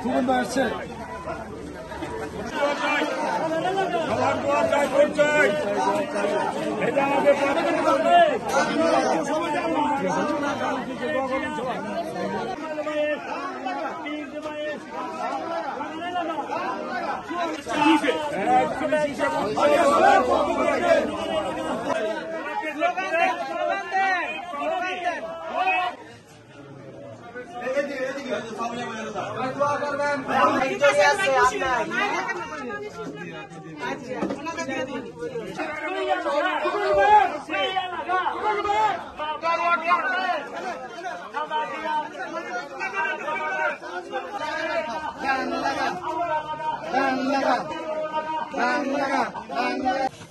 খুকন ভাই আসছে।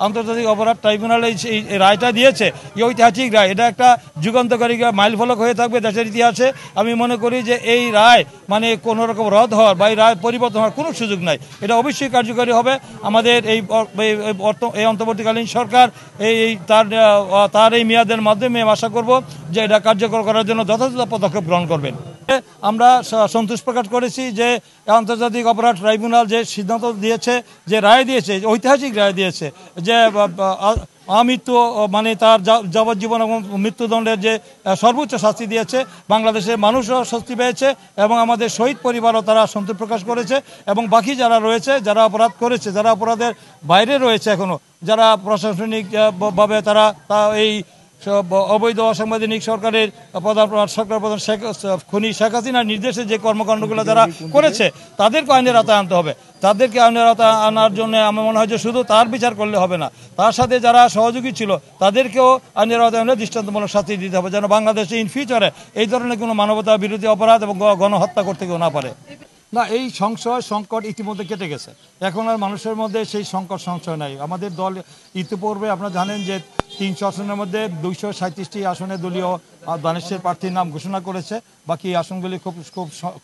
আন্তর্জাতিক অপরাধ ট্রাইব্যুনাল এই রায়টা দিয়েছে, এই ঐতিহাসিক রায়, এটা একটা যুগান্তকারী মাইলফলক হয়ে থাকবে দেশের ইতিহাসে। আমি মনে করি যে এই রায় মানে কোনো রকম রদ হওয়ার বা এই রায় পরিবর্তন হওয়ার কোনো সুযোগ নাই। এটা অবশ্যই কার্যকরী হবে। আমাদের এই অন্তর্বর্তীকালীন সরকার তার এই মেয়াদের মাধ্যমে আশা করব যে এটা কার্যকর করার জন্য যথাযথ পদক্ষেপ গ্রহণ করবেন। আমরা সন্তোষ প্রকাশ করেছি যে আন্তর্জাতিক অপরাধ ট্রাইব্যুনাল যে সিদ্ধান্ত দিয়েছে, যে রায় দিয়েছে, ঐতিহাসিক রায় দিয়েছে যে আমৃত্যু মানে তার যাবজ্জীবন এবং মৃত্যুদণ্ডের যে সর্বোচ্চ শাস্তি দিয়েছে, বাংলাদেশের মানুষও স্বস্তি পেয়েছে এবং আমাদের শহীদ পরিবারও তারা সন্তোষ প্রকাশ করেছে। এবং বাকি যারা রয়েছে, যারা অপরাধ করেছে, যারা অপরাধের বাইরে রয়েছে এখনও, যারা প্রশাসনিকভাবে তারা এই অবৈধ অসাংবিধানিক সরকারের সরকার প্রধান খুনি শেখ হাসিনার নির্দেশে যে কর্মকাণ্ডগুলো যারা করেছে তাদেরকে আইনের আওতায় আনতে হবে। তাদেরকে আইনের আওতায় আনার জন্য আমার মনে হয় যে শুধু তার বিচার করলে হবে না, তার সাথে যারা সহযোগী ছিল তাদেরকেও আইনের আওতায় আনলে দৃষ্টান্তমূলক শাস্তি দিতে হবে, যেন বাংলাদেশে ইন ফিউচারে এই ধরনের কোনো মানবতা বিরোধী অপরাধ এবং গণহত্যা করতে কেউ না পারে। না, এই সংশয় সংকট ইতিমধ্যে কেটে গেছে, এখন আর মানুষের মধ্যে সেই সংশয় নাই। আমাদের দল ইতিপূর্বে আপনারা জানেন যে 300 আসনের মধ্যে 237টি আসনে দলীয় দানেশের প্রার্থীর নাম ঘোষণা করেছে। বাকি আসনগুলি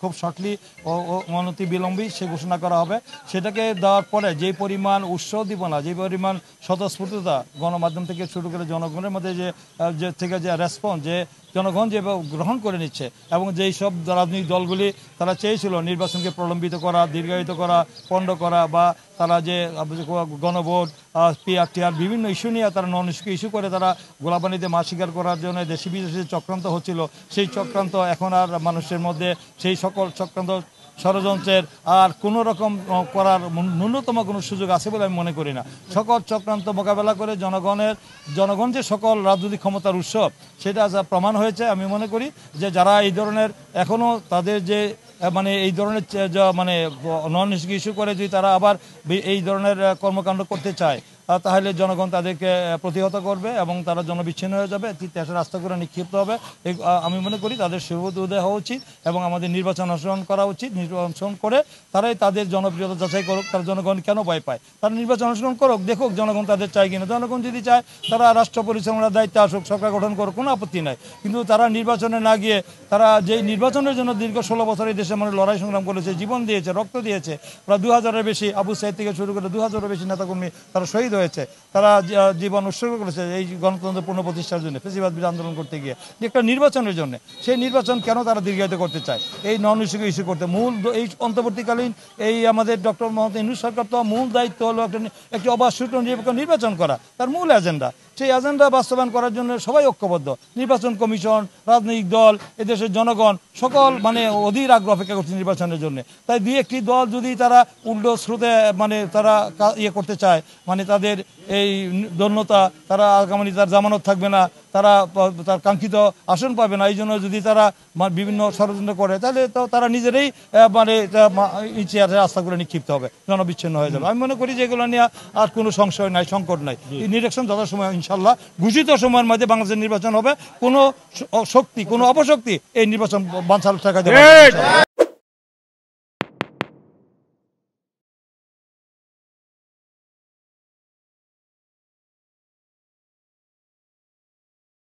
খুব শর্টলি ও অনতি বিলম্বী সে ঘোষণা করা হবে। সেটাকে দেওয়ার পরে যে পরিমাণ উৎসাহদীপনা, যে পরিমাণ স্বতঃস্ফূর্ততা গণমাধ্যম থেকে শুরু করে জনগণের মধ্যে যে রেসপন্স, যে জনগণ যে গ্রহণ করে নিচ্ছে এবং যেই সব রাজনৈতিক দলগুলি তারা চেয়েছিল নির্বাচনকে প্রলম্বিত করা, দীর্ঘায়িত করা, পণ্ড করা, বা তারা যে গণভোট, পিআরটিআর বিভিন্ন ইস্যু নিয়ে তারা নন ইস্যু করে তারা গোলাপানিতে মাছ শিকার করার জন্য দেশি বিদেশে চক্রান্ত হচ্ছিল, সেই চক্রান্ত এখন আর মানুষের মধ্যে সেই সকল চক্রান্ত ষড়যন্ত্রের আর কোনো রকম করার ন্যূনতম কোনো সুযোগ আছে বলে আমি মনে করি না। সকল চক্রান্ত মোকাবেলা করে জনগণ যে সকল রাজনৈতিক ক্ষমতার উৎস সেটা যা প্রমাণ হয়েছে। আমি মনে করি যে যারা এই ধরনের এখনও তাদের যে মানে এই ধরনের মানে নন ইস্যু করে যদি তারা আবার এই ধরনের কর্মকাণ্ড করতে চায় তাহলে জনগণ তাদেরকে প্রতিহত করবে এবং তারা জনবিচ্ছিন্ন হয়ে যাবে, দেশের রাস্তা করে নিক্ষিপ্ত হবে। আমি মনে করি তাদের সুবোধ উদয় হওয়া উচিত এবং আমাদের নির্বাচন অনুসরণ করা উচিত। নির্বাচন করে তারাই তাদের জনপ্রিয়তা যাচাই করুক, তার জনগণ কেন ভয় পায়, তারা নির্বাচন অনুসরণ করুক, দেখুক জনগণ তাদের চায় কিনা। জনগণ যদি চায় তারা রাষ্ট্র পরিচালনার দায়িত্বে আসুক, সরকার গঠন করুক, কোনো আপত্তি নাই। কিন্তু তারা নির্বাচনে না গিয়ে তারা যেই নির্বাচনের জন্য দীর্ঘ 16 বছর এই দেশে মানুষ লড়াই সংগ্রাম করেছে, জীবন দিয়েছে, রক্ত দিয়েছে, প্রায় 2000-এর বেশি আবু সাইদ থেকে শুরু করে 2000-এর বেশি নেতাকর্মী তারা শহীদ হয়েছে, তারা জীবন উৎসর্গ করেছে এই গণতন্ত্র পুনঃপ্রতিষ্ঠার জন্য, ফেসিবাদ বিরোধী আন্দোলন করতে গিয়ে একটা নির্বাচনের জন্য। সেই নির্বাচন কেন তারা দীর্ঘায়িত করতে চায়, এই নন ইস্যু করতে? মূল এই অন্তর্বর্তীকালীন এই আমাদের ডক্টর মোহাম্মদ ইউনূস সরকার তো মূল দায়িত্ব হলো একটি অবাধ সুষ্ঠু নিরপেক্ষ নির্বাচন করা, তার মূল এজেন্ডা। সেই এজেন্ডা বাস্তবায়ন করার জন্য সবাই ঐক্যবদ্ধ, নির্বাচন কমিশন, রাজনৈতিক দল, এদেশের জনগণ সকল মানে অধীর আগ্রহ অপেক্ষা করছে নির্বাচনের জন্য। তাই দুই একটি দল যদি তারা উল্টো স্রোতে মানে তারা করতে চায়, মানে তাদের তাদের এই দন্যতা, তারা আগামী তার জামানত থাকবে না, তারা তার কাঙ্ক্ষিত আসন পাবে না। এই জন্য যদি তারা বিভিন্ন ষড়যন্ত্র করে তাহলে তো তারা নিজেরাই মানে চেয়ারে আস্থা করে নিক্ষিপ্ত হবে, জনবিচ্ছিন্ন হয়ে যাবে। আমি মনে করি যে এগুলো নিয়ে আর কোনো সংশয় নাই, সংকট নাই। এই নির্বাচন যথাসময় ইনশাল্লাহ ঘোষিত সময়ের মধ্যে বাংলাদেশের নির্বাচন হবে। কোনো শক্তি, কোনো অপশক্তি এই নির্বাচন বানচাল ঠেকাতে পারবে না।